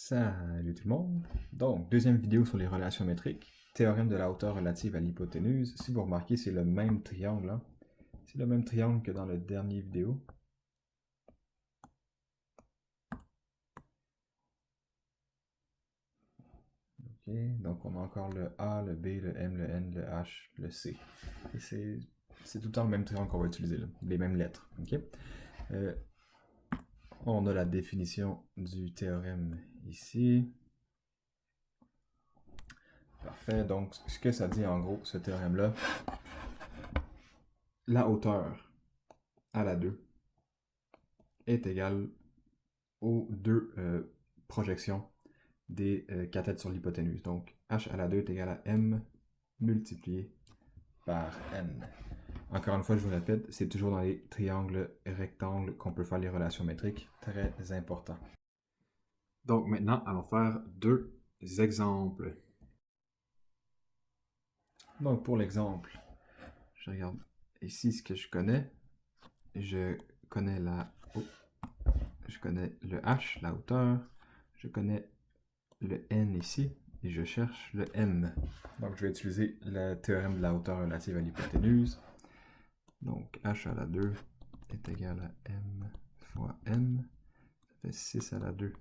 Salut tout le monde! Donc, deuxième vidéo sur les relations métriques. Théorème de la hauteur relative à l'hypoténuse. Si vous remarquez, c'est le même triangle. Hein? C'est le même triangle que dans la dernière vidéo. Ok, donc on a encore le A, le B, le M, le N, le H, le C. Et c'est tout le temps le même triangle qu'on va utiliser, là. Les mêmes lettres. Ok? On a la définition du théorème ici. Parfait, donc ce que ça dit en gros, ce théorème-là, la hauteur à la 2 est égale aux deux projections des cathètes sur l'hypoténuse. Donc h à la 2 est égal à m multiplié par n. Encore une fois, je vous répète, c'est toujours dans les triangles rectangles qu'on peut faire les relations métriques. Très important. Donc maintenant, allons faire deux exemples. Donc pour l'exemple, je regarde ici ce que je connais. Je connais je connais le h, la hauteur. Je connais le n ici. Et je cherche le m. Donc je vais utiliser le théorème de la hauteur relative à l'hypoténuse. Donc h à la 2 est égal à m fois n. Ça fait 6 à la 2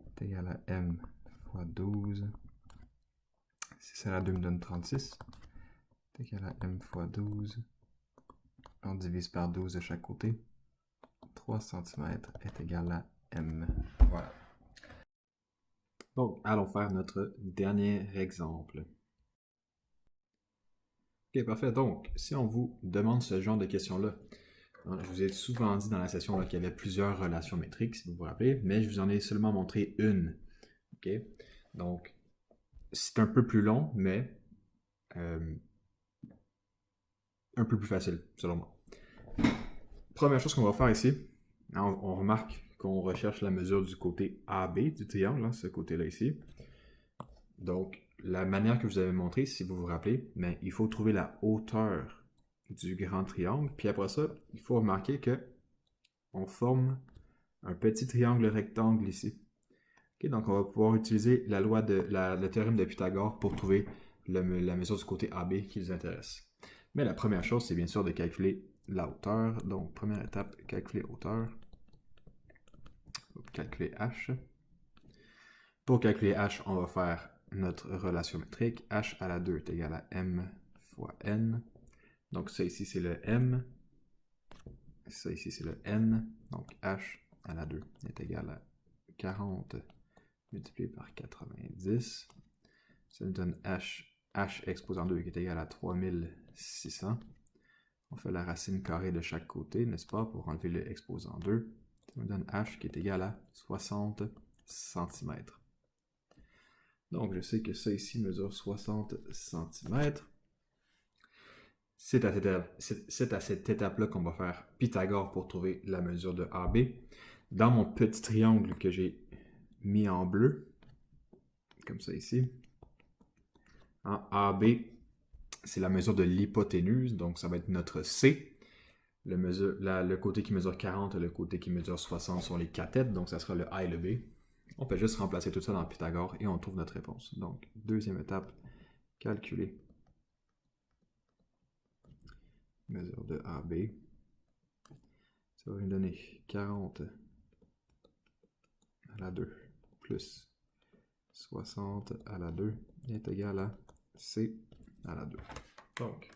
est égal à m fois 12. 6 à la 2 me donne 36. C'est égal à m fois 12. On divise par 12 de chaque côté. 3 cm est égal à m. Voilà. Donc, allons faire notre dernier exemple. Ok, parfait. Donc, si on vous demande ce genre de questions-là, je vous ai souvent dit dans la session qu'il y avait plusieurs relations métriques, si vous vous rappelez, mais je vous en ai seulement montré une. Ok? Donc, c'est un peu plus long, mais un peu plus facile, selon moi. Première chose qu'on va faire ici, on remarque qu'on recherche la mesure du côté AB du triangle, hein, ce côté-là ici. Donc, la manière que je vous avais montré, si vous vous rappelez, mais il faut trouver la hauteur du grand triangle, puis après ça, il faut remarquer que on forme un petit triangle rectangle ici. Okay, donc, on va pouvoir utiliser la loi de le théorème de Pythagore pour trouver la mesure du côté AB qui nous intéresse. Mais la première chose, c'est bien sûr de calculer la hauteur. Donc, première étape, calculer hauteur. Calculer h. Pour calculer h, on va faire notre relation métrique. H à la 2 est égal à m fois n. Donc, ça ici, c'est le m. Ça ici, c'est le n. Donc, h à la 2 est égal à 40 multiplié par 90. Ça nous donne h exposant 2 qui est égal à 3600. On fait la racine carrée de chaque côté, n'est-ce pas, pour enlever le exposant 2. Ça nous donne h qui est égal à 60 cm. Donc, je sais que ça ici mesure 60 cm. C'est à cette étape-là qu'on va faire Pythagore pour trouver la mesure de AB. Dans mon petit triangle que j'ai mis en bleu, comme ça ici, AB, c'est la mesure de l'hypoténuse, donc ça va être notre C. Le côté qui mesure 40 et le côté qui mesure 60 sont les cathètes, donc ça sera le A et le B. On peut juste remplacer tout ça dans Pythagore et on trouve notre réponse. Donc, deuxième étape, calculer mesure de AB. Ça va nous donner 40 à la 2 plus 60 à la 2 est égal à C à la 2. Donc,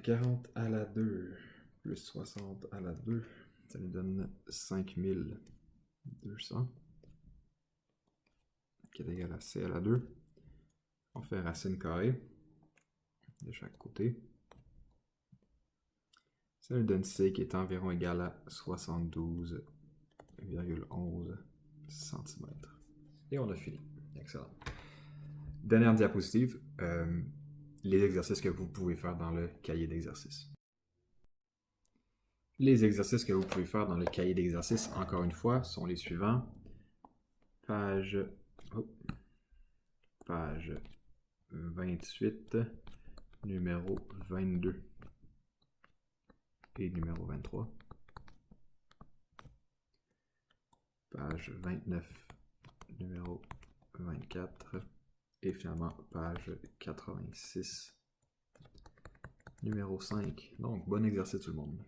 40 à la 2 plus 60 à la 2, ça nous donne 5200, qui est égal à C à la 2. On fait racine carrée de chaque côté. Ça nous donne C qui est environ égal à 72,11 cm. Et on a fini. Excellent. Dernière diapositive, les exercices que vous pouvez faire dans le cahier d'exercice. Les exercices que vous pouvez faire dans le cahier d'exercice, encore une fois, sont les suivants. Page 28, numéro 22 et numéro 23. page 29, numéro 24, et finalement page 86, numéro 5. Donc, bon exercice tout le monde.